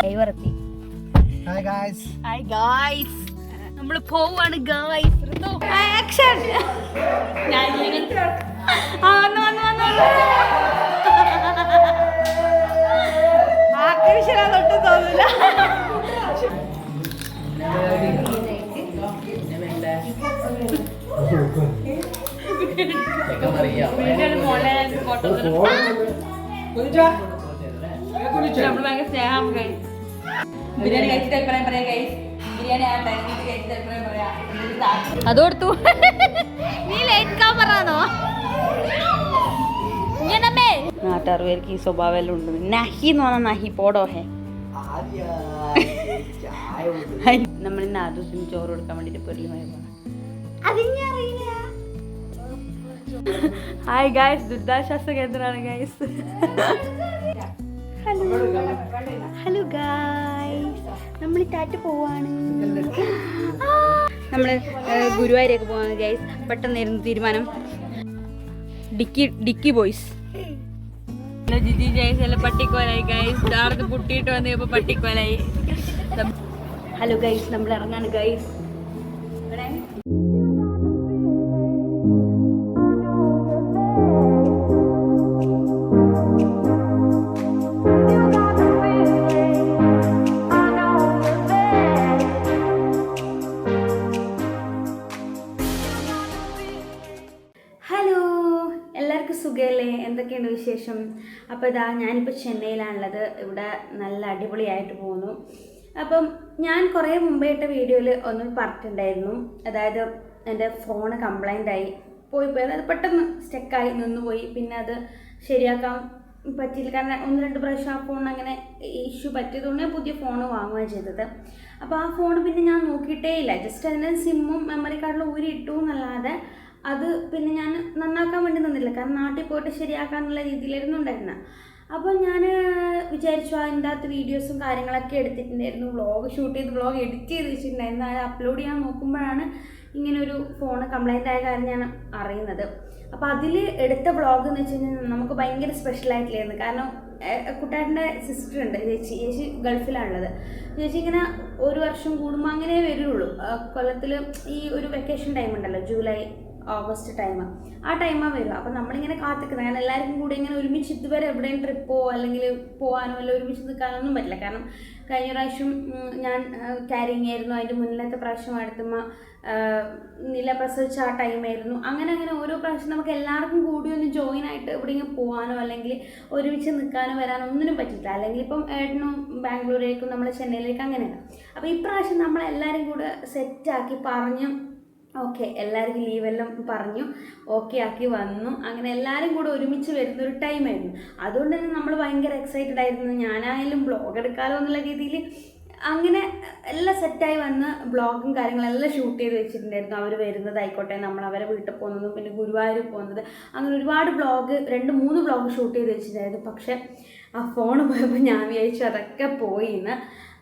കൈവറത്തി. Hi guys. Hi guys. നമ്മൾ പോവാണ് guys. Action. ഞാൻ ആക്ഷൻ തൊട്ട് തോന്നില്ല. നമ്മൾ ഭയങ്കര സ്നേഹം ഗൈസ്. ബിരിയാണി കഴിച്ചിട്ട് അഭിപ്രായം പറയാം ഗൈസ്. ബിരിയാണി ആ ടൈമിൽ കഴിച്ചിട്ട് അഭിപ്രായം പറയാം. അതോർത്തു നീ ലേറ്റ് കാമറാണോ? നാട്ടാറ് പേർക്ക് ഈ സ്വഭാവം എല്ലാം ഉണ്ട്. നഹി എന്ന് പറഞ്ഞാൽ നഹി പോടോ ഹേ. നമ്മൾ ഇന്ന് ആദൂസിന് ചോറ് കൊടുക്കാൻ വേണ്ടിട്ട് പൊരുളുമായി പോകണം. ഹായ് ഗായ്സ്, ദുരിതാശ്വാസ കേന്ദ്രമാണ് ഗായ്സ്. ഹലോ ഗായ്സ്, നമ്മൾ ടാറ്റ പോവാണ്. നമ്മൾ ഗുരുവായൂരേക്ക് പോവാണ് ഗായ്സ്. പെട്ടെന്നായിരുന്നു തീരുമാനം. Dicky boys. ജിജി ഗൈസ് എല്ലാം പട്ടിക്കോലായി ഗൈസ്. ചാർന്ന് പുട്ടിയിട്ട് വന്നപ്പോ പട്ടിക്കോലായി. ഹലോ ഗൈസ്, നമ്മൾ ഇറങ്ങാണ് ഗൈസ്. സുഖമല്ലേ? എന്തൊക്കെയുണ്ട് വിശേഷം? അപ്പോൾ ഇതാ ഞാനിപ്പോൾ ചെന്നൈയിലാണുള്ളത്. ഇവിടെ നല്ല അടിപൊളിയായിട്ട് പോകുന്നു. അപ്പം ഞാൻ കുറേ മുമ്പായിട്ട് വീഡിയോയിൽ ഒന്നും പറഞ്ഞിട്ടുണ്ടായിരുന്നു. അതായത് എൻ്റെ ഫോണ് കംപ്ലൈൻ്റ് ആയി പോയി അതായത് പെട്ടെന്ന് സ്റ്റക്കായി നിന്നുപോയി. പിന്നെ അത് ശരിയാക്കാൻ പറ്റിയില്ല. കാരണം 1-2 പ്രാവശ്യം ആ ഫോൺ അങ്ങനെ ഇഷ്യൂ പറ്റിയതുകൊണ്ട് ഞാൻ പുതിയ ഫോൺ വാങ്ങുകയാണ് ചെയ്തത്. അപ്പോൾ ആ ഫോൺ പിന്നെ ഞാൻ നോക്കിയിട്ടേ ഇല്ല. ജസ്റ്റ് അതിൻ്റെ സിമ്മും മെമ്മറി കാർഡിലും ഊരി ഇട്ടു എന്നല്ലാതെ അത് പിന്നെ ഞാൻ നന്നാക്കാൻ വേണ്ടി നിന്നില്ല. കാരണം നാട്ടിൽ പോയിട്ട് ശരിയാക്കാനുള്ള രീതിയിലായിരുന്നു ഉണ്ടായിരുന്നത്. അപ്പോൾ ഞാൻ വിചാരിച്ചു അതിൻ്റെ അകത്ത് വീഡിയോസും കാര്യങ്ങളൊക്കെ എടുത്തിട്ടുണ്ടായിരുന്നു. വ്ളോഗ് ഷൂട്ട് ചെയ്ത് വ്ളോഗ് എഡിറ്റ് ചെയ്ത് വെച്ചിട്ടുണ്ടായിരുന്നു. അത് അപ്ലോഡ് ചെയ്യാൻ നോക്കുമ്പോഴാണ് ഇങ്ങനൊരു ഫോൺ കംപ്ലൈൻ്റ് ആയ കാര്യം ഞാൻ അറിയുന്നത്. അപ്പോൾ അതിൽ എടുത്ത വ്ളോഗ് എന്ന് വെച്ച് കഴിഞ്ഞാൽ നമുക്ക് ഭയങ്കര സ്പെഷ്യലായിട്ടില്ലായിരുന്നു. കാരണം കുട്ടാട്ടിൻ്റെ സിസ്റ്റർ ഉണ്ട്, ചേച്ചി ഗൾഫിലാണുള്ളത്. ചേച്ചി ഇങ്ങനെ 1 വർഷം കൂടുമ്പോൾ അങ്ങനെ വരുള്ളൂ. കൊല്ലത്തിൽ ഈ ഒരു വെക്കേഷൻ ടൈം ഉണ്ടല്ലോ, ജൂലൈ ഓഗസ്റ്റ് ടൈം, ആ ടൈമാണ് വരും. അപ്പം നമ്മളിങ്ങനെ കാത്തിക്കുന്നത്. കാരണം എല്ലാവർക്കും കൂടി ഇങ്ങനെ ഒരുമിച്ച് ഇതുവരെ എവിടെയും ട്രിപ്പോ അല്ലെങ്കിൽ പോകാനോ അല്ല ഒരുമിച്ച് നിൽക്കാനൊന്നും പറ്റില്ല. കാരണം കഴിഞ്ഞ പ്രാവശ്യം ഞാൻ ക്യാരിങ് ആയിരുന്നു. അതിൻ്റെ മുന്നത്തെ പ്രാവശ്യം അടുത്തുമ്മ നില പ്രസവിച്ച ആ ടൈമായിരുന്നു. അങ്ങനെ ഓരോ പ്രാവശ്യം നമുക്ക് എല്ലാവർക്കും കൂടി ഒന്ന് ജോയിൻ ആയിട്ട് എവിടെയെങ്കിലും പോകാനോ അല്ലെങ്കിൽ ഒരുമിച്ച് നിൽക്കാനോ വരാനോ ഒന്നിനും പറ്റില്ല. അല്ലെങ്കിൽ ഇപ്പം ഏട്ടനും ബാംഗ്ലൂരേക്കും നമ്മൾ ചെന്നൈയിലേക്ക് അങ്ങനെയാണ്. അപ്പോൾ ഇപ്രാവശ്യം നമ്മളെല്ലാവരും കൂടെ സെറ്റാക്കി പറഞ്ഞു. ഓക്കെ, എല്ലാവർക്കും ലീവെല്ലാം പറഞ്ഞു ഓക്കെ ആക്കി വന്നു. അങ്ങനെ എല്ലാവരും കൂടെ ഒരുമിച്ച് വരുന്നൊരു ടൈമായിരുന്നു. അതുകൊണ്ട് തന്നെ നമ്മൾ ഭയങ്കര എക്സൈറ്റഡ് ആയിരുന്നു. ഞാനായാലും ബ്ലോഗ് എടുക്കാമല്ലോ എന്നുള്ള രീതിയിൽ അങ്ങനെ എല്ലാം സെറ്റായി വന്ന് ബ്ലോഗും കാര്യങ്ങളെല്ലാം ഷൂട്ട് ചെയ്ത് വെച്ചിട്ടുണ്ടായിരുന്നു. അവർ വരുന്നതായിക്കോട്ടെ, നമ്മൾ അവരെ വീട്ടിൽ പോകുന്നതും പിന്നെ ഗുരുവായൂർ പോകുന്നത്, അങ്ങനെ ഒരുപാട് 2-3 ബ്ലോഗ് ഷൂട്ട് ചെയ്ത് വെച്ചിട്ടുണ്ടായിരുന്നു. പക്ഷേ ആ ഫോൺ പോയപ്പോൾ ഞാൻ വിചാരിച്ചു അതൊക്കെ പോയിന്ന്.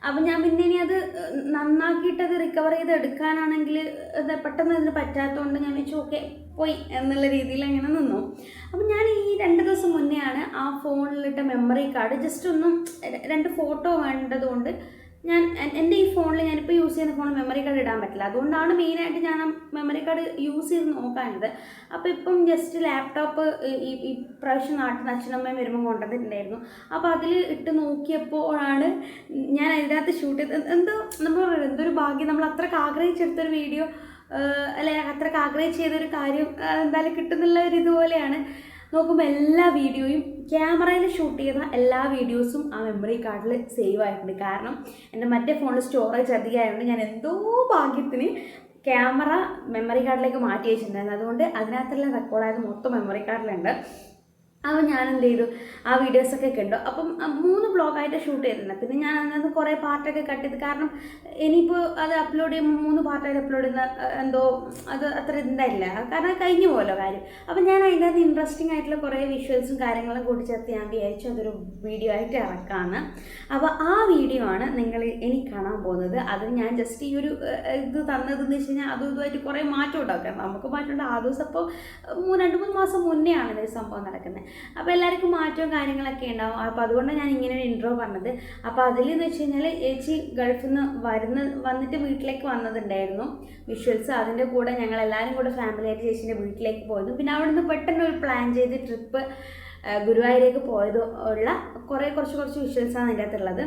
അപ്പം ഞാൻ പിന്നെ ഇനി അത് നന്നാക്കിയിട്ടത് റിക്കവർ ചെയ്ത് എടുക്കാനാണെങ്കിൽ അത് പെട്ടെന്ന് അതിന് പറ്റാത്തതുകൊണ്ട് ഞാൻ വെച്ചു ഓക്കെ പോയി എന്നുള്ള രീതിയിൽ അങ്ങനെ നിന്നു. അപ്പം ഞാൻ ഈ 2 ദിവസം മുന്നെയാണ് ആ ഫോണിലിട്ട മെമ്മറി കാർഡ് ജസ്റ്റ് ഒന്നും 2 ഫോട്ടോ വേണ്ടതുകൊണ്ട് ഞാൻ എൻ്റെ ഈ ഫോണിൽ ഞാനിപ്പോൾ യൂസ് ചെയ്യുന്ന ഫോണിൽ മെമ്മറി കാർഡ് ഇടാൻ പറ്റില്ല. അതുകൊണ്ടാണ് മെയിനായിട്ട് ഞാൻ ആ മെമ്മറി കാർഡ് യൂസ് ചെയ്ത് നോക്കാനത്. അപ്പോൾ ഇപ്പം ജസ്റ്റ് ലാപ്ടോപ്പ് ഈ പ്രാവശ്യം നാട്ടിൽ നിന്ന് അച്ഛനമ്മയും വരുമ്പോൾ കൊണ്ടുവന്നിട്ടുണ്ടായിരുന്നു. അപ്പോൾ അതിൽ ഇട്ട് നോക്കിയപ്പോഴാണ് ഞാൻ അതിനകത്ത് ഷൂട്ട് ചെയ്ത് നമ്മൾ പറയുന്നത് എന്തൊരു ഭാഗ്യം. നമ്മൾ അത്രയ്ക്ക് ആഗ്രഹിച്ചെടുത്തൊരു വീഡിയോ അല്ലെ അത്രയ്ക്ക് ആഗ്രഹിച്ച് ചെയ്തൊരു കാര്യം എന്തായാലും കിട്ടുന്നുള്ള ഒരു ഇതുപോലെയാണ്. നോക്കുമ്പോൾ എല്ലാ വീഡിയോയും ക്യാമറയിൽ ഷൂട്ട് ചെയ്ത എല്ലാ വീഡിയോസും ആ മെമ്മറി കാർഡിൽ സേവ് ആയിട്ടുണ്ട്. കാരണം എൻ്റെ മറ്റേ ഫോണിൽ സ്റ്റോറേജ് അധികമായതുകൊണ്ട് ഞാൻ എന്തോ ഭാഗ്യത്തിന് ക്യാമറ മെമ്മറി കാർഡിലേക്ക് മാറ്റി വെച്ചിട്ടുണ്ടായിരുന്നു. അതുകൊണ്ട് അതിനകത്തെല്ലാം റെക്കോർഡായത് മൊത്തം മെമ്മറി കാർഡിലുണ്ട്. അപ്പോൾ ഞാൻ എന്ത് ചെയ്തു, ആ വീഡിയോസൊക്കെ കണ്ടു. അപ്പം 3 ബ്ലോഗായിട്ട് ഷൂട്ട് ചെയ്തിട്ടുണ്ട്. പിന്നെ ഞാൻ അതിനകത്ത് കുറേ പാർട്ടൊക്കെ കട്ട് ചെയ്ത്, കാരണം ഇനിയിപ്പോൾ അത് അപ്ലോഡ് ചെയ്യുമ്പോൾ 3 പാർട്ടായിട്ട് അപ്ലോഡ് ചെയ്യുന്ന എന്തോ അത് അത്ര ഉണ്ടായില്ല. കാരണം കഴിഞ്ഞു പോലോ കാര്യം. അപ്പം ഞാൻ അതിൻ്റെ അകത്ത് ഇൻട്രസ്റ്റിംഗ് ആയിട്ടുള്ള കുറേ വിഷ്വൽസും കാര്യങ്ങളും കൂട്ടിച്ചേർത്ത് ഞാൻ വിചാരിച്ചു അതൊരു വീഡിയോ ആയിട്ട് ഇറക്കാമെന്ന്. അപ്പോൾ ആ വീഡിയോ ആണ് നിങ്ങൾ എനിക്ക് കാണാൻ പോകുന്നത്. അത് ഞാൻ ജസ്റ്റ് ഈ ഒരു ഇത് തന്നതെന്ന് വെച്ച് കഴിഞ്ഞാൽ അതും ഇതുമായിട്ട് കുറേ മാറ്റം ഉണ്ടാക്കാം. നമുക്ക് മാറ്റമുണ്ട്. ആ ദിവസം അപ്പോൾ 2-3 മാസം മുന്നേ ആണ് ഈ സംഭവം നടക്കുന്നത്. അപ്പോൾ എല്ലാവർക്കും മാറ്റവും കാര്യങ്ങളൊക്കെ ഉണ്ടാവും. അപ്പോൾ അതുകൊണ്ടാണ് ഞാൻ ഇങ്ങനെ ഒരു ഇൻട്രോ പറഞ്ഞത്. അപ്പോൾ അതിലെന്ന് വെച്ച് കഴിഞ്ഞാൽ ചേച്ചി ഗൾഫിൽ നിന്ന് വന്നിട്ട് വീട്ടിലേക്ക് വന്നതുണ്ടായിരുന്നു വിഷ്വൽസ്. അതിൻ്റെ കൂടെ ഞങ്ങൾ എല്ലാവരും കൂടെ ഫാമിലിയായിട്ട് ചേച്ചീൻ്റെ വീട്ടിലേക്ക് പോയതും പിന്നെ അവിടെ നിന്ന് പെട്ടെന്ന് ഒരു പ്ലാൻ ചെയ്ത് ട്രിപ്പ് ഗുരുവായൂരേക്ക് പോയത് ഉള്ള കുറച്ച് വിഷ്വൽസാണ് അതിൻ്റെ അകത്തുള്ളത്.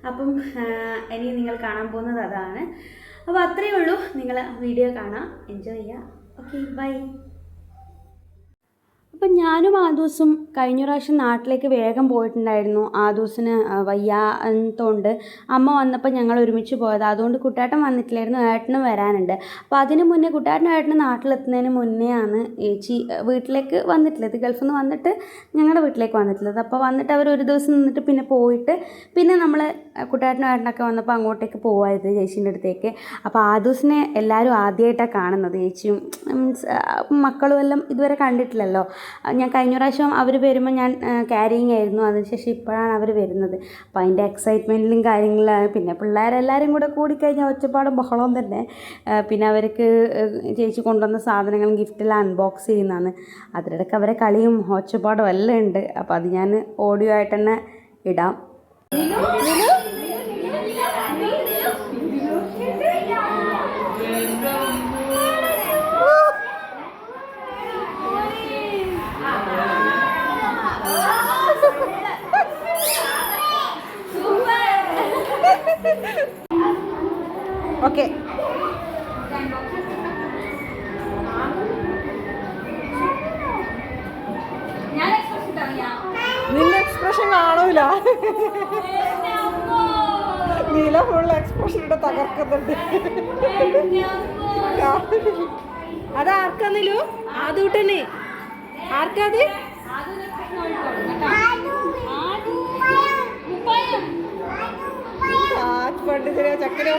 അപ്പം ഇനി നിങ്ങൾ കാണാൻ പോകുന്നത് അതാണ്. അപ്പോൾ അത്രയേ ഉള്ളൂ. നിങ്ങൾ വീഡിയോ കാണാം, എൻജോയ് ചെയ്യുക. Okay, bye. അപ്പം ഞാനും ആദൂസും കഴിഞ്ഞ പ്രാവശ്യം നാട്ടിലേക്ക് വേഗം പോയിട്ടുണ്ടായിരുന്നു. ആദൂസിന് വയ്യാത്തതുകൊണ്ട് അമ്മ വന്നപ്പോൾ ഞങ്ങൾ ഒരുമിച്ച് പോയത്. അതുകൊണ്ട് കുട്ടാട്ടൻ വന്നിട്ടില്ലായിരുന്നു, ഏട്ടനും വരാനുണ്ട്. അപ്പോൾ അതിന് മുന്നേ കുട്ടാട്ടനും ഏട്ടനും നാട്ടിലെത്തുന്നതിന് മുന്നേ ആണ് ചേച്ചി വീട്ടിലേക്ക് വന്നിട്ടുള്ളത്. ഗൾഫിൽ നിന്ന് വന്നിട്ട് ഞങ്ങളുടെ വീട്ടിലേക്ക് വന്നിട്ടുള്ളത്. അപ്പോൾ വന്നിട്ട് അവർ ഒരു ദിവസം നിന്നിട്ട് പിന്നെ പോയിട്ട് പിന്നെ നമ്മൾ കുട്ടാട്ടനും ഏട്ടനൊക്കെ വന്നപ്പോൾ അങ്ങോട്ടേക്ക് പോവായത് ചേച്ചീൻ്റെ അടുത്തേക്ക്. അപ്പോൾ ആദൂസിനെ എല്ലാവരും ആദ്യമായിട്ടാണ് കാണുന്നത്. ചേച്ചിയും മീൻസ് മക്കളും എല്ലാം ഇതുവരെ കണ്ടിട്ടില്ലല്ലോ. ഞാൻ കഴിഞ്ഞ പ്രാവശ്യം അവർ വരുമ്പോൾ ഞാൻ ക്യാരിയിങ് ആയിരുന്നു. അതിനുശേഷം ഇപ്പോഴാണ് അവർ വരുന്നത്. അപ്പോൾ അതിൻ്റെ എക്സൈറ്റ്മെൻറ്റിലും കാര്യങ്ങളിലാണ്. പിന്നെ പിള്ളേരെല്ലാവരും കൂടെ കൂടിക്കഴിഞ്ഞാൽ ഒച്ചപ്പാടും ബഹളവും തന്നെ. പിന്നെ അവർക്ക് ചേച്ചി കൊണ്ടുവന്ന സാധനങ്ങളും ഗിഫ്റ്റെല്ലാം അൺബോക്സ് ചെയ്യുന്നതാണ്. അതിനിടയ്ക്ക് അവരെ കളിയും ഒച്ചപ്പാടും എല്ലാം ഉണ്ട്. അപ്പോൾ അത് ഞാൻ ഓഡിയോ ആയിട്ട് തന്നെ ഇടാം. ഓക്കെ, നിന്റെ എക്സ്പ്രഷൻ കാണൂല. നീല ഫുൾ എക്സ്പ്രഷൻ ഇവിടെ തകർക്കുന്നുണ്ട്. അതാർക്കാന്നില്ലു? ആദൂട്ടന്. ആർക്കാത്? പണ്ടിതിരെ ചക്കരോ.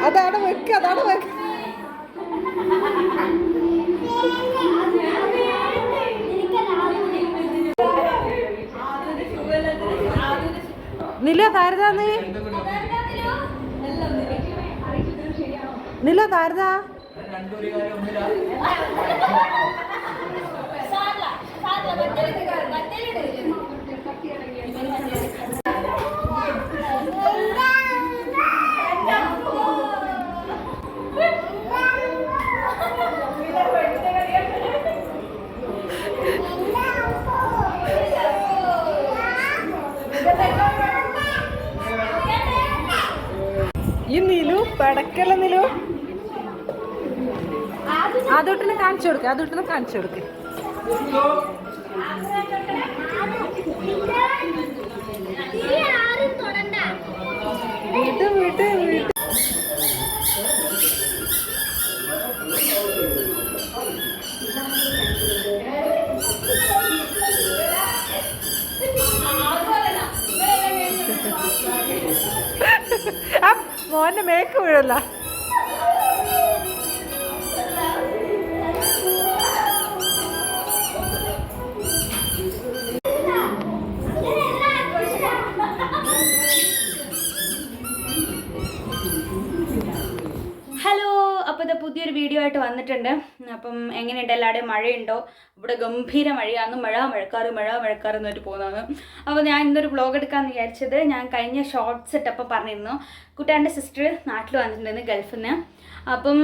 അതാണ് വെക്ക്. നില താരതാന്ന്. നില താരതാ. ഈ നിലു പടക്കല്ല. നിലു അതോട്ടിനെ കാണിച്ചു കൊടുക്ക്. വീട്ട് മോന്റെ മേക്ക് വീഴല്ല. അപ്പോൾ ഇത് പുതിയൊരു വീഡിയോ ആയിട്ട് വന്നിട്ടുണ്ട്. അപ്പം എങ്ങനെയുണ്ട്, എല്ലാവരുടെയും മഴയുണ്ടോ? ഇവിടെ ഗംഭീര മഴയാണ്. മഴക്കാറ് എന്നിട്ട് പോകുന്നതാണ്. അപ്പോൾ ഞാൻ ഇന്നൊരു വ്ളോഗ് എടുക്കാമെന്ന് വിചാരിച്ചത്. ഞാൻ കഴിഞ്ഞ ഷോർട്ട്സ് ഇട്ടപ്പോൾ പറഞ്ഞിരുന്നു കുട്ടാൻ്റെ സിസ്റ്റർ നാട്ടിൽ വന്നിട്ടുണ്ടെന്ന് ഗൾഫിൽ നിന്ന്. അപ്പം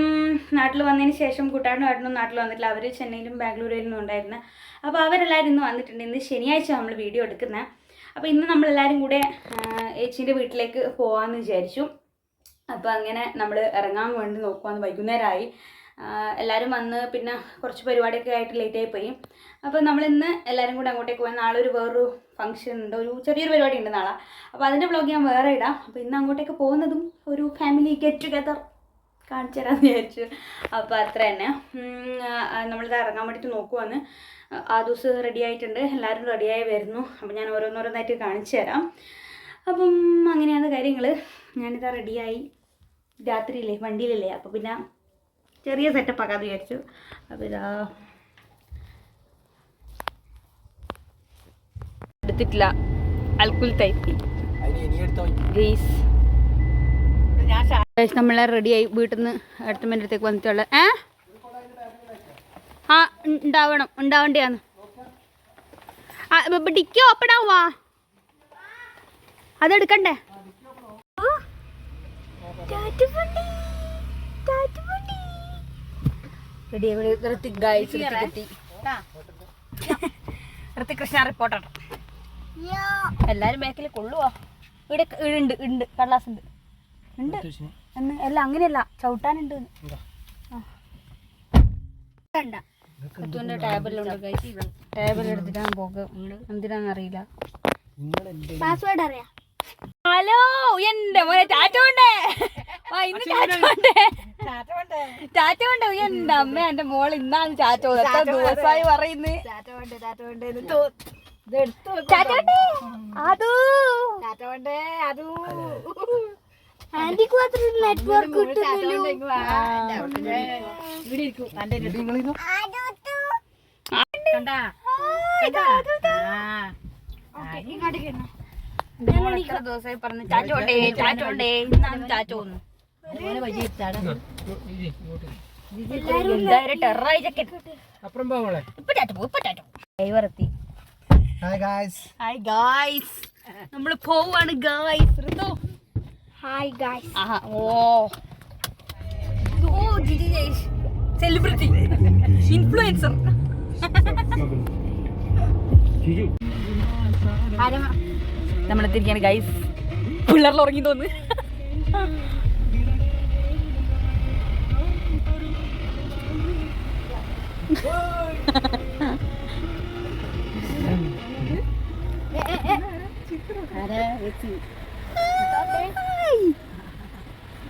നാട്ടിൽ വന്നതിന് ശേഷം കുട്ടാനും ഏട്ടനും നാട്ടിൽ വന്നിട്ടില്ല. അവർ ചെന്നൈയിലും ബാംഗ്ലൂരിലും ഉണ്ടായിരുന്നു. അപ്പോൾ അവരെല്ലാവരും ഇന്ന് വന്നിട്ടുണ്ട്. ഇന്ന് ശനിയാഴ്ച നമ്മൾ വീഡിയോ എടുക്കുന്നത്. അപ്പോൾ ഇന്ന് നമ്മളെല്ലാവരും കൂടെ ഏച്ചീൻ്റെ വീട്ടിലേക്ക് പോകാമെന്ന് വിചാരിച്ചു. അപ്പോൾ അങ്ങനെ നമ്മൾ ഇറങ്ങാൻ വേണ്ടി നോക്കുവാന്ന്. വൈകുന്നേരമായി. എല്ലാവരും വന്ന് പിന്നെ കുറച്ച് പരിപാടിയൊക്കെ ആയിട്ട് ലേറ്റായി പോയി. അപ്പോൾ നമ്മളിന്ന് എല്ലാവരും കൂടെ അങ്ങോട്ടേക്ക് പോയി. നാളെ വേറൊരു ഫംഗ്ഷൻ ഉണ്ട്, ഒരു ചെറിയൊരു പരിപാടി ഉണ്ട് നാളെ. അപ്പോൾ അതിൻ്റെ വ്ളോഗ് ഞാൻ വേറെ ഇടാം. അപ്പോൾ ഇന്ന് അങ്ങോട്ടേക്ക് പോകുന്നതും ഒരു ഫാമിലി ഗെറ്റ് ടുഗെദർ കാണിച്ചു തരാമെന്ന് വിചാരിച്ചു. അപ്പോൾ അത്ര തന്നെ. നമ്മളിത് ഇറങ്ങാൻ വേണ്ടിയിട്ട് നോക്കുവാന്ന്. ആ ദിവസം റെഡി ആയിട്ടുണ്ട്, എല്ലാവരും റെഡിയായി വരുന്നു. അപ്പോൾ ഞാൻ ഓരോന്നോരോന്നായിട്ട് കാണിച്ചു തരാം. അപ്പം അങ്ങനെയാണ് കാര്യങ്ങൾ. ഞാനിതാ റെഡിയായി. രാത്രിയില്ലേ, വണ്ടിയിലല്ലേ, അപ്പോൾ പിന്നെ ചെറിയ സെറ്റപ്പ് ആക്കാമെന്ന് വിചാരിച്ചു. അപ്പോൾ ഇതാ എടുത്തിട്ടില്ല, അൽക്കുൽ തൈപ്പി നമ്മളെ റെഡിയായി വീട്ടിൽ നിന്ന് അടുത്തമ്മേൻ്റെ അടുത്തേക്ക് വന്നിട്ടുള്ള ആ ഉണ്ടാവേണ്ടിയാന്ന് ഡിക്കോ ഒപ്പടാവാ അതെടുക്കണ്ടേ ഋത്തികൃഷ്ണ റിപ്പോർട്ടർ എല്ലാരും ബാക്കിൽ കൊള്ളുവോ ഇവിടെ ഉണ്ട് കടലാസ് ഉണ്ട് എന്ന് അല്ല അങ്ങനെയല്ല ചവിട്ടാനുണ്ട് ടേബിളുണ്ട് ടേബിൾ എടുത്തിട്ടാണ് പോകുക എന്തിനാന്നറിയില്ല പാസ്വേഡ് അറിയാം ഹലോ എന്റെ മോനെ ടാറ്റോണ്ടേ ടാറ്റോണ്ടേ എന്റെ അമ്മ എന്റെ മോൾ ഇന്നാണ് ടാറ്റോ എത്ര ദിവസമായി പറയുന്നത് നെറ്റ്വർക്ക് ദിവസമായി പറഞ്ഞു ചാറ്റോണ്ടേ ചാറ്റോണ്ടേ ഇന്നാണ് ചാറ്റോന്ന് നമ്മള് പോവാണ് guys Rithu hi guys celebrity influencer നമ്മളെത്തിരിക്കാണ് ഗൈസ് പിള്ളേരിൽ ഉറങ്ങി തോന്നുന്നു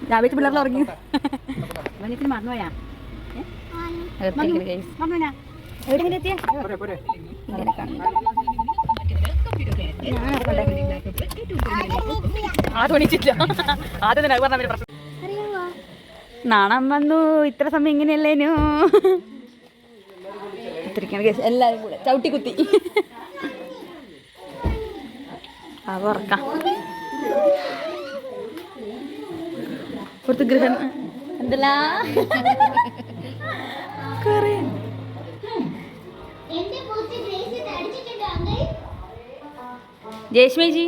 ഞാൻ വെച്ച് പിള്ളേരിൽ ഉറങ്ങി മറന്നുപോയാ എവിടെയെങ്കിലും എത്തിയ നാണം വന്നു ഇത്ര സമയം ഇങ്ങനെയല്ലേനു എല്ലാരും കൂടെ ചവിട്ടി കുത്തി അത് ഉറക്കാം പുറത്ത് ഗൃഹം എന്തല്ലാ ജയശ്മേജി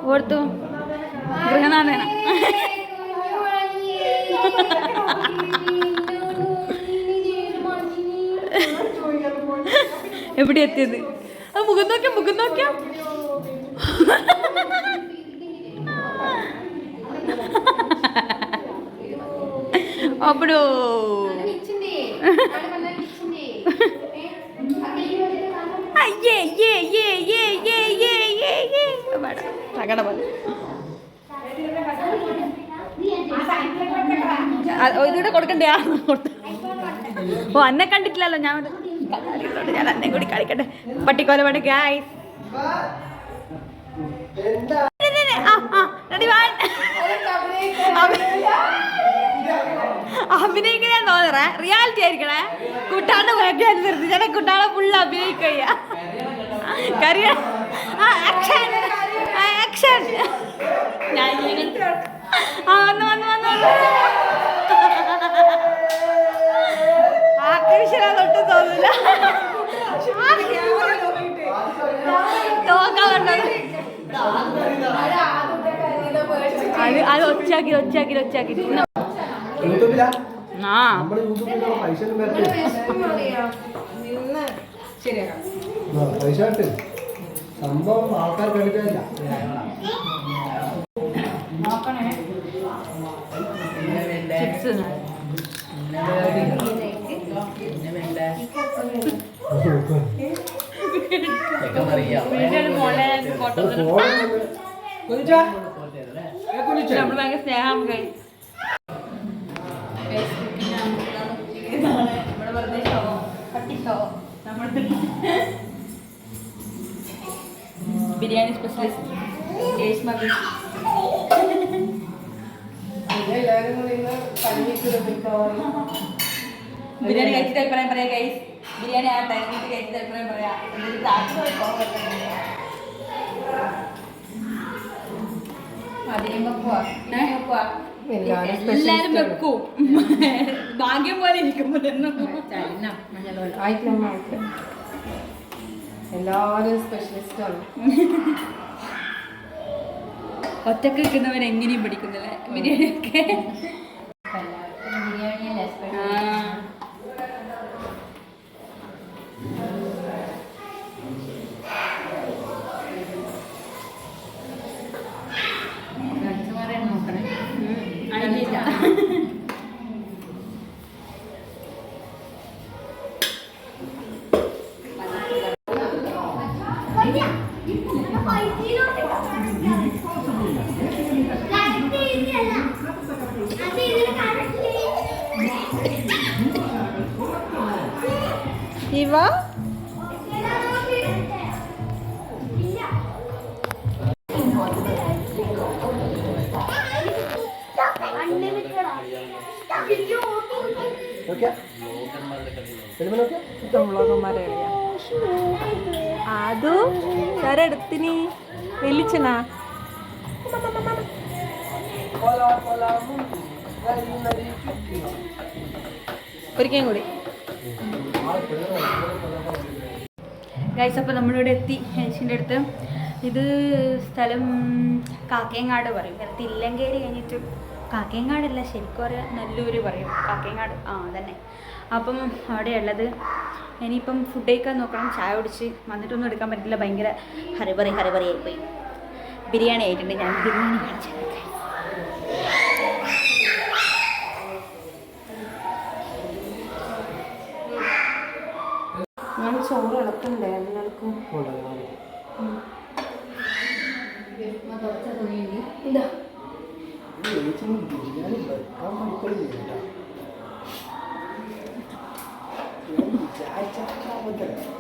ഓർത്തു ഗൃഹനാഥന എവിടെ എത്തിയത് അത് മുഖം നോക്കാം അപ്പടോ ഇതിവിടെ കൊടുക്കണ്ടേ ഓ അന്നെ കണ്ടിട്ടില്ലല്ലോ ഞാൻ അന്നെ കൂടി കളിക്കട്ടെ പട്ടിക്കോല പണി ഗായ്സ് അഭിനയിക്കാൻ തോന്നറ റിയാലിറ്റി ആയിരിക്കണേ കുട്ടാണ്ട് വേക്കാൻ നിർത്തി ഞാൻ കുട്ടാളെ ഫുള്ള് അഭിനയിക്കുക ആക്രീഷനാ തൊട്ട് തോന്നില്ല അത് ഒച്ചാക്കി സംഭവം ആൾക്കാർ കളിക്കാനില്ല നമ്മള് ഭയങ്കര സ്നേഹം ബിരിയാണി സ്പെഷ്യലിസ്റ്റ് ബിരിയാണി കഴിച്ചിട്ട് അഭിപ്രായം പറയാം ഗൈസ് ബിരിയാണി ആ ടൈമിൽ കഴിച്ചിട്ട് അഭിപ്രായം പറയാം എല്ലാരും വെക്കും ഭാഗ്യം പോലെ ഇരിക്കുമ്പോ എല്ലാവരും സ്പെഷ്യലിസ്റ്റാണ്. ഒറ്റക്ക് വെക്കുന്നവൻ എങ്ങനെയും പഠിക്കുന്നില്ല ബിരിയാണിയൊക്കെ. ഇവ വ്ളോഗന്മാരെ കളിയാ. അതു ആരെടുത്തിനി വലിച്ചനാ? ഒരിക്കലും കൂടി ഗൈസ്. അപ്പോൾ നമ്മളിവിടെ എത്തി ചേച്ചിൻ്റെ അടുത്ത്. ഇത് സ്ഥലം കാക്കയങ്ങാട് പറയും. തില്ലങ്കേരി കഴിഞ്ഞിട്ട് കാക്കയങ്ങാടല്ല, ശരിക്കും പറയാം നല്ലൂര് പറയും. കാക്കയങ്ങാട് അതന്നെ. അപ്പം അവിടെയുള്ളത്. ഇനിയിപ്പം ഫുഡ് കഴിക്കാൻ നോക്കണം. ചായ കുടിച്ച് വന്നിട്ടൊന്നും എടുക്കാൻ പറ്റില്ല, ഭയങ്കര ഹറിബറി ആയിപ്പോയി. ബിരിയാണി ആയിട്ടുണ്ട്. ഞാൻ ബിരിയാണി കാണിച്ചു. ഞാൻ ചോറ് ഇളക്കണ്ടേ? എല്ലാവർക്കും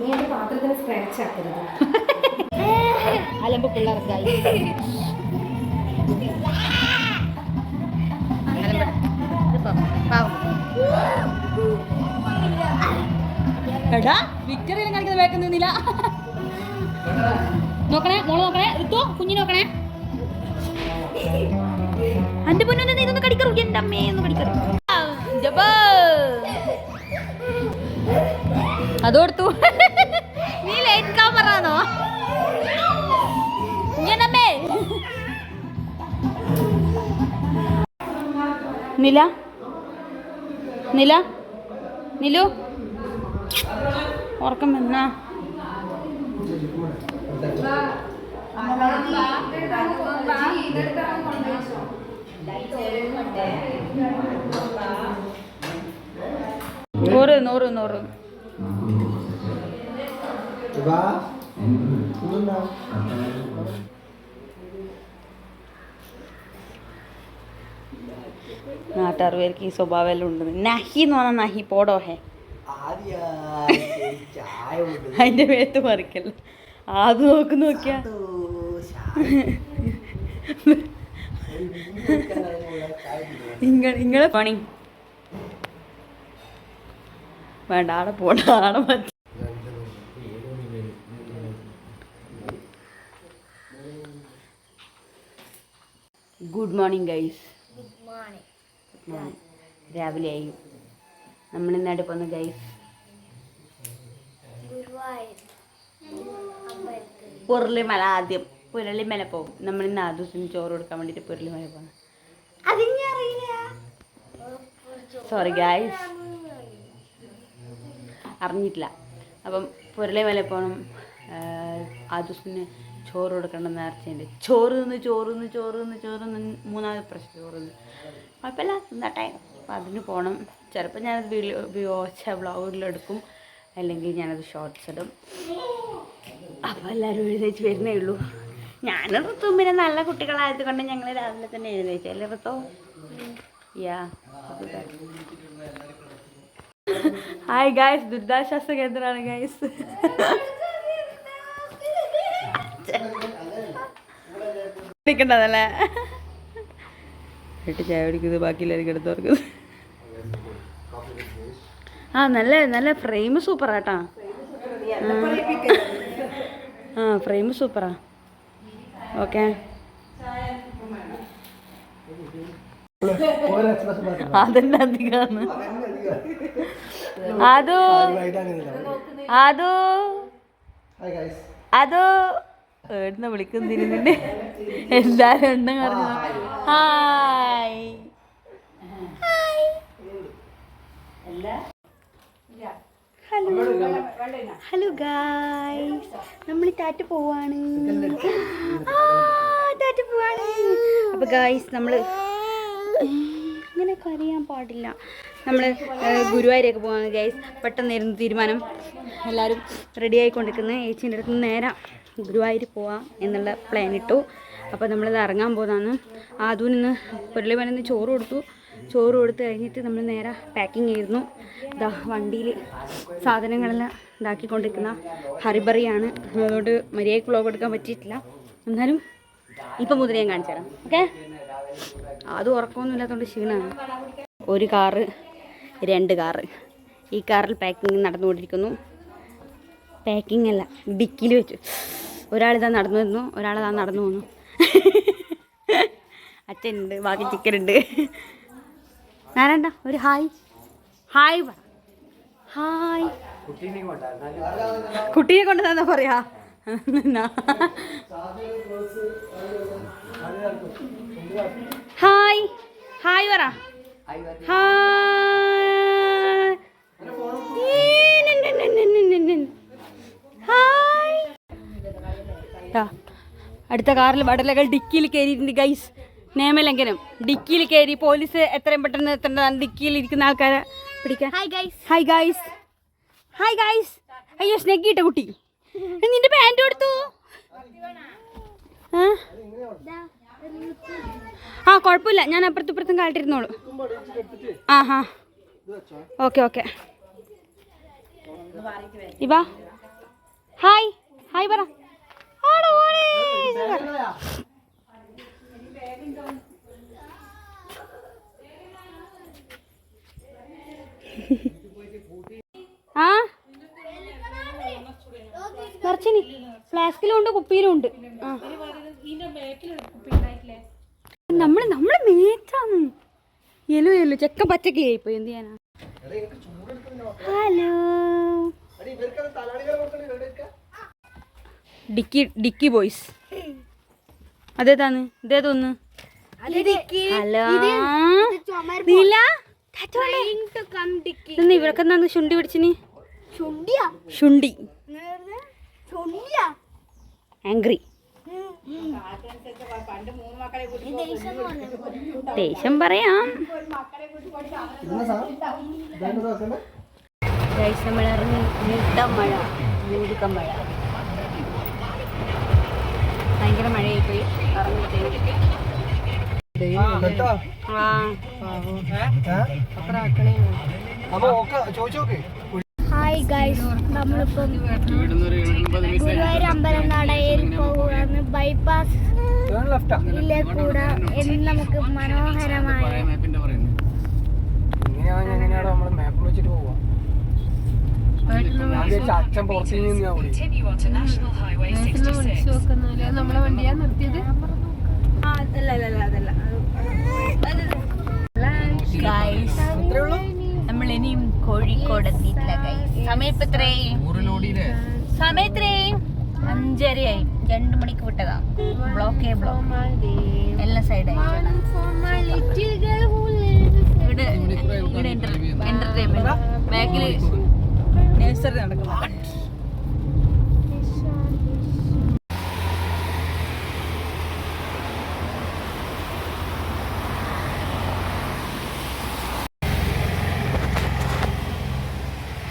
നീ എൻ്റെ പാത്രത്തിന് സ്ക്രാച്ച് ആക്കരുത്. അലമ്പ് പിള്ളേർക്കായി. എടാ വിക്ടറിയിലും കാണിക്കുന്നത് വേക്കം നിന്നില്ല. നോക്കണേ, മോള് നോക്കണേ, ഋതു കുഞ്ഞു നോക്കണേ. എന്റെ പൊന്നു ഇതൊന്ന് കടിക്കറു. എന്റെ അമ്മയെ ഒന്ന് കടിക്കറു. അതോർത്തു നീ ലൈറ്റ് ക്യാമറാണോ? ഞാനമ്മേ നില നില നിലു ഉറക്കം വന്നാ? നൂറ് നാട്ടറിവേർക്ക് ഈ സ്വഭാവം ഉണ്ട്. നഹി എന്ന് പറഞ്ഞാൽ നഹി പോടോ ഹേ. അതിന്റെ മേത്ത് പറിക്കല്ല. അത് നോക്കിയാ ഇങ്ങളെ പണി വേണ്ട. ആടെ പോണ്ട, ആടെ മതി. Good morning guys. രാവിലെ ആയി. നമ്മളിന്നാട് പോന്നു ഗൈസ്. പുരളിമല. ആദ്യം പുരളിമല പോകും. നമ്മളിന്ന് ആ ദിവസം ചോറ് കൊടുക്കാൻ വേണ്ടിയിട്ട് പുരളിമല പോകുന്നു. അതിനറിയില്ല. സോറി ഗൈസ്, അറിഞ്ഞിട്ടില്ല. അപ്പം പുരളിമല പോകണം. ആ ദിവസത്തിന് ചോറ് കൊടുക്കണം നേർച്ചയുണ്ട്. ചോറ് നിന്ന് മൂന്നാമത് പ്രശ്നം ചോറ് നിന്ന്. കുഴപ്പമില്ല, തിന്നട്ടെ. അപ്പം അതിന് പോകണം. ചിലപ്പോൾ ഞാനത് വ്ളോഗിലെടുക്കും, അല്ലെങ്കിൽ ഞാനത് ഷോർട്സ് ഇടും. അപ്പോൾ എല്ലാവരും എഴുന്നേച്ച് വരുന്നേ ഉള്ളൂ. ഞാനും ഋത്തും പിന്നെ നല്ല കുട്ടികളായത് കൊണ്ട് ഞങ്ങൾ രാവിലെ തന്നെ എഴുന്നേച്ചു. അല്ലേ ഋത്തോ? യാ. ഹായ് ഗായ്സ്, ദുരിതാശ്വാസ കേന്ദ്രമാണ് ഗായ്സ്. ണ്ടതല്ലേ ഇട്ട് ചായ കുടിക്കുന്നത്, ബാക്കിയെല്ലാവരും കിടത്തോർക്കുന്നത്. ആ നല്ല ഫ്രെയിം സൂപ്പറാട്ടാ. ഫ്രെയിം സൂപ്പറാ. ഓക്കെ. അതന്നെ അധികമാണ്. അതോ അതോ അതോ എവിടുന്ന വിളിക്കുന്നിരുന്നിട്ട് എല്ലാരും എണ്ണം പറഞ്ഞു. ഹായ് ഹലോ ഹലോ ഗായ്സ്, നമ്മൾ ടാറ്റ പോവാണ്. ടാറ്റ പോവാണ്. അപ്പൊ ഗായ്സ് നമ്മൾ അങ്ങനെയൊക്കെ അറിയാൻ പാടില്ല. നമ്മൾ ഗുരുവായൂരൊക്കെ പോവാണ് ഗൈസ്. പെട്ടെന്നായിരുന്നു തീരുമാനം. എല്ലാവരും റെഡി ആയിക്കൊണ്ടിരിക്കുന്നത്. ഏച്ചീൻ്റെ അടുത്ത് നിന്ന് നേരെ ഗുരുവായൂർ പോവാം എന്നുള്ള പ്ലാൻ ഇട്ടു. അപ്പോൾ നമ്മളിത് ഇറങ്ങാൻ പോകുന്നതാണ്. ആദ്യം നിന്ന് പുരളിമലന്ന് ചോറ് കൊടുത്ത് കഴിഞ്ഞിട്ട് നമ്മൾ നേരെ പാക്കിങ് ആയിരുന്നു. ഇതാ വണ്ടിയിൽ സാധനങ്ങളെല്ലാം ഇതാക്കിക്കൊണ്ടിരിക്കുന്ന ഹറിബറിയാണ്. അതുകൊണ്ട് മര്യാദയ്ക്ക് വ്ലോഗ് എടുക്കാൻ പറ്റിയിട്ടില്ല. എന്നാലും ഇപ്പം മുതൽ ഞാൻ കാണിച്ചു തരാം. ഓക്കെ, അത് ഉറക്കമൊന്നും ഇല്ലാത്തതുകൊണ്ട് ക്ഷീണമാണ്. ഒരു കാറ്, 2 കാറ്. ഈ കാറിൽ പാക്കിങ് നടന്നുകൊണ്ടിരിക്കുന്നു. പാക്കിംഗ് അല്ല, ഡിക്കിയിൽ വെച്ചു. ഒരാളിതാ നടന്നു വരുന്നു, ഒരാളിതാ നടന്നു വന്നു. അച്ഛനുണ്ട്, ബാക്കി ചിക്കനുണ്ട്. ഞാനെന്താ ഒരു ഹായ് പറ. ഹായ്. കുട്ടീനെ കൊണ്ടുവന്നാ പറയാ. ഹായ് പറ. അടുത്ത കാറിൽ വടലകൾ ഡിക്കിയിൽ കയറിയിട്ടുണ്ട് ഗൈസ്. നിയമലംഘനം. ഡിക്കിയിൽ കയറി പോലീസ് എത്രയും പെട്ടെന്ന് എത്തേണ്ടതാണ്. ഡിക്കിയിൽ ഇരിക്കുന്ന ആൾക്കാരെ പിടിക്കാൻ. Hi guys. അയ്യോ, സ്നെക്കിട്ട കുട്ടി, നിന്റെ പാൻറ് കൊടുത്തു. ആ കുഴപ്പമില്ല, ഞാൻ അപ്പുറത്തും കാട്ടിരുന്നോളൂ. ആ ഓക്കെ. ഇവാ ഹായ് പറ. ആ നിറച്ചിനി ഫ്ലാസ്കിലും ഉണ്ട്, കുപ്പിയിലും ഉണ്ട്. നമ്മള് മേച്ചാന്ന്. യെല്ലോ ചെക്ക പച്ചക്കിലായി പോയി. എന്ത് ചെയ്യാനാ. ഹലോ ഡിക്കി ബോയ്സ്. അതേതാന്ന്? ഇതേതൊന്ന്. ഹലോ ഇവരൊക്കെ എന്നാന്ന് ശുണ്ടി പിടിച്ചിന്. ശുണ്ടി ആംഗ്രി. ദേഷ്യം പറയാം. നമ്മളിറങ്ങി. മഴ, ഭയങ്കര മഴയായിപ്പോയി ഇറങ്ങുമ്പോഴത്തേക്ക്. ഹായ് ഗൈസ്, നമ്മളിപ്പം ഗുരുവായൂർ അമ്പലനടയിൽ പോവുകയാണ്. ബൈപ്പാസിലെ കൂടെ നമുക്ക് മനോഹരമായ നമ്മളെ വണ്ടിയാ നിർത്തിയത്. നമ്മൾ ഇനിയും കോഴിക്കോട് എത്തിയിട്ടില്ല ഗൈസ്. സമയത്രയും 5:30 2 മണിക്ക് വിട്ടതാ. ബ്ലോക്ക് എല്ലാ സൈഡായി. ഇവിടെ എന്റർടൈൻമെന്റ് ബാക്കില് നഴ്സറി നടക്കുന്നു.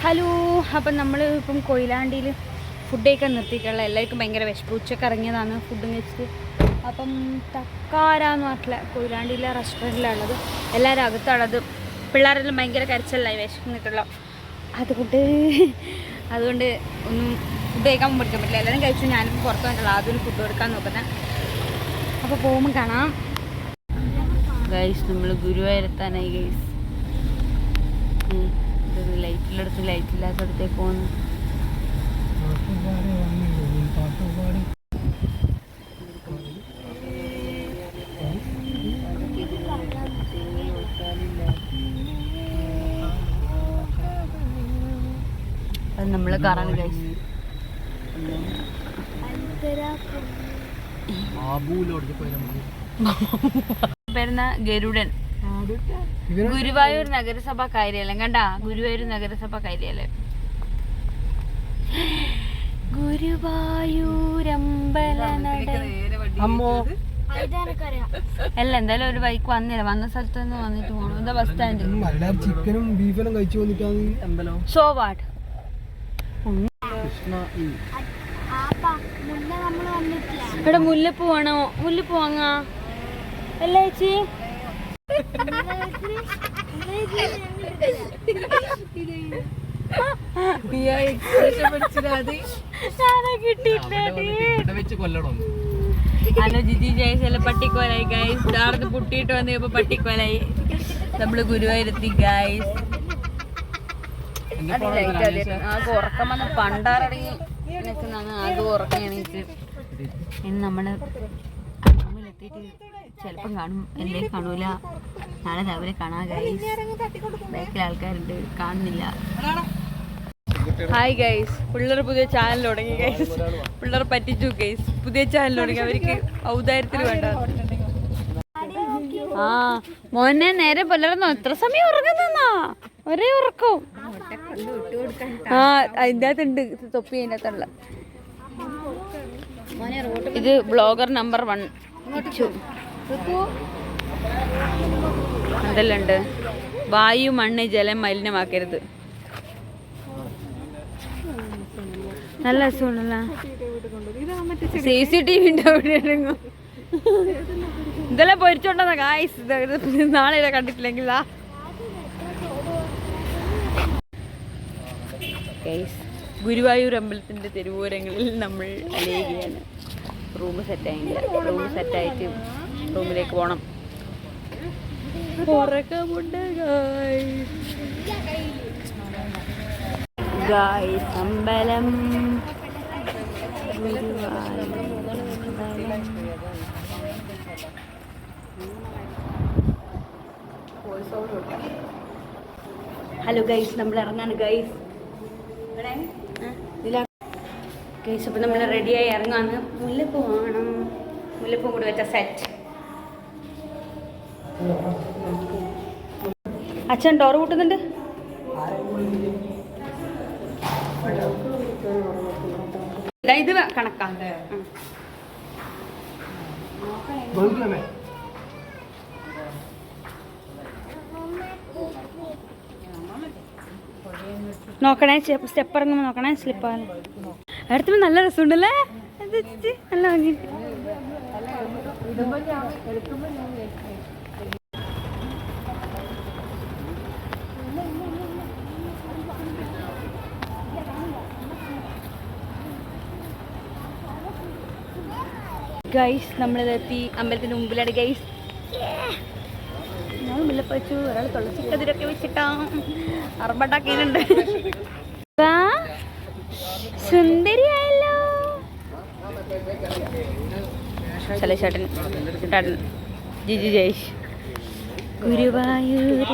ഹലോ, അപ്പം നമ്മൾ ഇപ്പം കൊയിലാണ്ടിയിൽ ഫുഡ് കഴിക്കാൻ നിർത്തിയിട്ടുള്ള. എല്ലാവർക്കും ഭയങ്കര വിശപ്പ്. ഉച്ചക്ക് ഇറങ്ങിയതാണ് ഫുഡ് കഴിച്ചിട്ട്. അപ്പം തക്കാരാന്ന് പറഞ്ഞില്ല, കൊയിലാണ്ടിയിലെ റെസ്റ്റോറൻറ്റിലുള്ളത്. എല്ലാവരും അകത്തുള്ളത്. പിള്ളേരെല്ലാം ഭയങ്കര കരച്ചല്ലായി വിശന്നിട്ടുള്ള. അതുകൊണ്ട് ഒന്നും ഫുഡ് കഴിക്കാൻ പഠിക്കാൻ പറ്റില്ല. എല്ലാവരും കഴിച്ചു. ഞാനിപ്പോൾ പുറത്ത് വന്നിട്ടുള്ള ആദ്യം ഫുഡ് കൊടുക്കാൻ നോക്കുന്നത്. അപ്പോൾ പോകുമ്പോൾ കാണാം ഗൈസ്. നമ്മൾ ഗുരുവായൂരെത്താനായി ഗൈസ്. ലൈറ്റിലെടുത്ത് ലൈറ്റില്ലാത്തടത്തേക്ക് പോകുന്നു. നമ്മൾ കറങ്ങി ഗൈസ്. വരുന്ന ഗരുഡൻ ഗുരുവായൂർ നഗരസഭ കാര്യാലയം കണ്ടാ, ഗുരുവായൂർ നഗരസഭ കാര്യാലയം. ഗുരുവായൂരമ്പലനട അല്ല, എന്തായാലും ഒരു ബൈക്ക് വന്നില്ല, വന്ന സ്ഥലത്ത് നിന്ന് വന്നിട്ട് പോകണം. എന്താ ബസ് സ്റ്റാൻഡ് ചിക്കനും ബീഫെല്ലാം കഴിച്ചു വന്നിട്ടാണ്. സോ വാട്ട് ഇവിടെ മുല്ലപ്പൂ വേണോ? മുല്ലപ്പൂ വാങ്ങാ അല്ലേ ചേച്ചി? ഹലോ ജിജി ജയശല പട്ടിക്കോലായി ഗൈസ്. ഇതാർന്ന് പുട്ടിയിട്ട് വന്നപ്പോ പട്ടിക്കോലായി. നമ്മള് ഗുരുവായൂരെത്തി ഗൈസ്. ആകെ ഉറക്കം വന്ന് പണ്ടാറടങ്ങി നിൽക്കുന്നതാണ്. ആകെ ഉറക്കം എണീറ്റ്. ഇന്ന് നമ്മള് റൂമിലെത്തിയിട്ട് ചിലപ്പം കാണും, എന്തേ കാണൂല. നാളെ രാവിലെ കാണാം ഗൈസ്. ബാക്കിൽ ആൾക്കാരുണ്ട്, കാണുന്നില്ല. ഹായ് ഗൈസ്, പിള്ളേർ പുതിയ ചാനൽ തുടങ്ങി ഗൈസ്. പിള്ളേർ പറ്റിച്ചു ഗൈസ്, പുതിയ ചാനൽ തുടങ്ങി. അവർക്ക് ഔദാര്യത്തിൽ വേണ്ട. ആ മോനെ നേരെ പുലർന്നോ? എത്ര സമയം ഉറങ്ങുന്നാ? ഒരേ ഉറക്കും. ആ അതിൻ്റെ അകത്തുണ്ട് തൊപ്പി, അതിൻ്റെ അകത്തുള്ള. ഇത് ബ്ലോഗർ നമ്പർ 1 ഇച്ചു. എന്തെല്ലാം ഉണ്ട്? വായു, മണ്ണ്, ജലം മലിനമാക്കരുത്. നല്ല രസമുണ്ടല്ലോ. CCTV ഉണ്ടാവും. ഇതെല്ലാം പൊരിച്ചോണ്ടെന്ന ഗായ്സ്. നാളെ കണ്ടിട്ടില്ലെങ്കിൽ ഗുരുവായൂർ അമ്പലത്തിന്റെ തെരുവോരങ്ങളിൽ നമ്മൾ അലയുകയാണ്. റൂം സെറ്റായില്ല. റൂം സെറ്റായിട്ട് റൂമിലേക്ക് പോകണം. ഉറക്കമുണ്ട് ഗായ്സ്. അമ്പലം ഹലോ ഗൈസ്, നമ്മൾ ഇറങ്ങാണ് ഗൈസ്. ഗൈസ് അപ്പം നമ്മൾ റെഡിയായി ഇറങ്ങാണ്. മുല്ലപ്പൂ വേണം. മുല്ലപ്പൂ കൂടി വെച്ച സെറ്റ്. അച്ഛൻ ഡോർ കൂട്ടുന്നുണ്ട്. ഇത് കണക്കാ. നോക്കണേ, സ്റ്റെപ്പ് ഇറങ്ങുമ്പോൾ നോക്കണേ, സ്ലിപ്പാണ്. അടുത്തുമ്പോൾ നല്ല രസമുണ്ടല്ലേ? നല്ല ഭംഗി. ഗൈസ് നമ്മളിതെത്തി അമ്പലത്തിന് മുമ്പിലാണ് ഗൈസ്. ഞാൻ മുല്ലപ്പൂ വെച്ചു, ഒരാൾ തുളസിക്കതിരൊക്കെ വെച്ചിട്ടാ അറബട്ടാക്കിയിട്ടുണ്ട്. സുന്ദരിയായല്ലോ. ചേട്ടൻ ജിജി ജയേഷ്. ഗുരുവായൂർ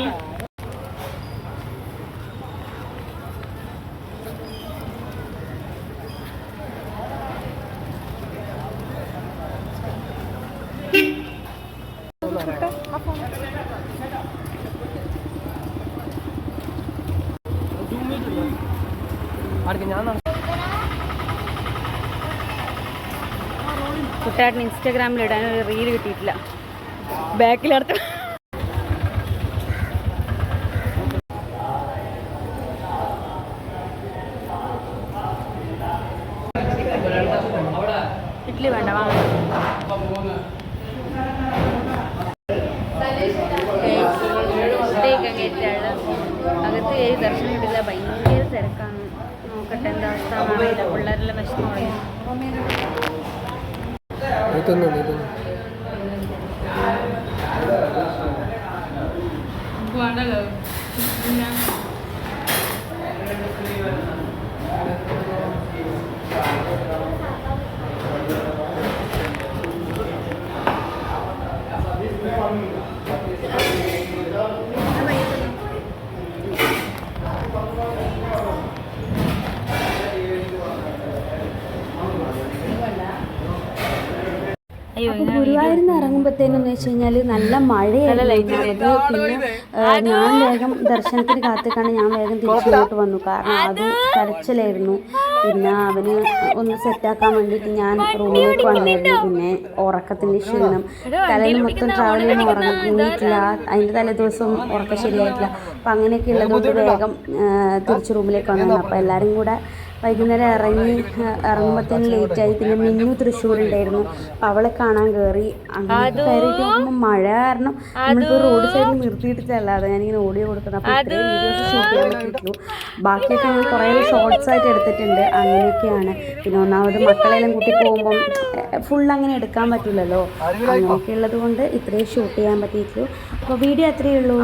കുട്ടാട്ടിന് ഇൻസ്റ്റാഗ്രാമിൽ ഇടാൻ ഒരു റീൽ കിട്ടിയിട്ടില്ല. ബാക്കിലടുത്ത് ഇഡ്ഡലി വേണ്ട, വാങ്ങാം. അകത്ത് കയറി ദർശനം കിട്ടില്ല, ഭയങ്കര തിരക്കാണ്. നോക്കട്ടെ എന്താ അവസ്ഥ അറിയില്ല. പിള്ളേരെല്ലാം വിഷമം പറയും. ഗുരുവായൂരിൽ നിന്ന് ഇറങ്ങുമ്പോഴത്തേനെന്ന് വെച്ച് കഴിഞ്ഞാൽ നല്ല മഴയായിരുന്നു. പിന്നെ ഞാൻ വേഗം ദർശനത്തിന് കാത്തിക്കാണ് ഞാൻ വേഗം തിരിച്ചിങ്ങോട്ട് വന്നു. കാരണം അത് കരച്ചിലായിരുന്നു. പിന്നെ അവന് ഒന്ന് സെറ്റാക്കാൻ വേണ്ടിയിട്ട് ഞാൻ റൂമിലേക്ക് വന്നായിരുന്നു. പിന്നെ ഉറക്കത്തിൻ്റെ ക്ഷീണം, തലേന്ന് മൊത്തം ട്രാവൽ ചെയ്യുന്ന ഉറങ്ങിയിട്ടില്ല, അതിൻ്റെ തലേ ദിവസം ഉറക്കം ശരിയായിട്ടില്ല. അപ്പം അങ്ങനെയൊക്കെ ഉള്ളതുകൊണ്ട് വേഗം തിരിച്ച് റൂമിലേക്ക് വന്നു. അപ്പോൾ എല്ലാവരും കൂടെ വൈകുന്നേരം ഇറങ്ങുമ്പോഴത്തേനും ലേറ്റായി. പിന്നെ മിന്നു തൃശ്ശൂരുണ്ടായിരുന്നു, അപ്പോൾ അവളെ കാണാൻ കയറി. അങ്ങനെ കയറിയിട്ട് നോക്കുമ്പോൾ മഴ കാരണം നമ്മളിപ്പോൾ റോഡ് സൈഡിൽ നിർത്തിയിട്ടില്ലല്ലാതെ ഞാനിങ്ങനെ ഓഡിയോ കൊടുക്കുന്നത്. അപ്പോൾ ഇത്രയും വീഡിയോസ് ഷൂട്ട് ചെയ്യാൻ പറ്റിയിട്ടുള്ളൂ. ബാക്കിയൊക്കെ ഞാൻ കുറേ ഷോർട്സ് ആയിട്ട് എടുത്തിട്ടുണ്ട്. അങ്ങനെയൊക്കെയാണ്. പിന്നെ ഒന്നാമത് മക്കളെല്ലാം കൂട്ടി പോകുമ്പം ഫുൾ അങ്ങനെ എടുക്കാൻ പറ്റില്ലല്ലോ. അങ്ങനെയൊക്കെ ഉള്ളത് കൊണ്ട് ഇത്രയും ഷൂട്ട് ചെയ്യാൻ പറ്റിയിട്ടുള്ളൂ. അപ്പോൾ വീഡിയോ അത്രയേ ഉള്ളൂ.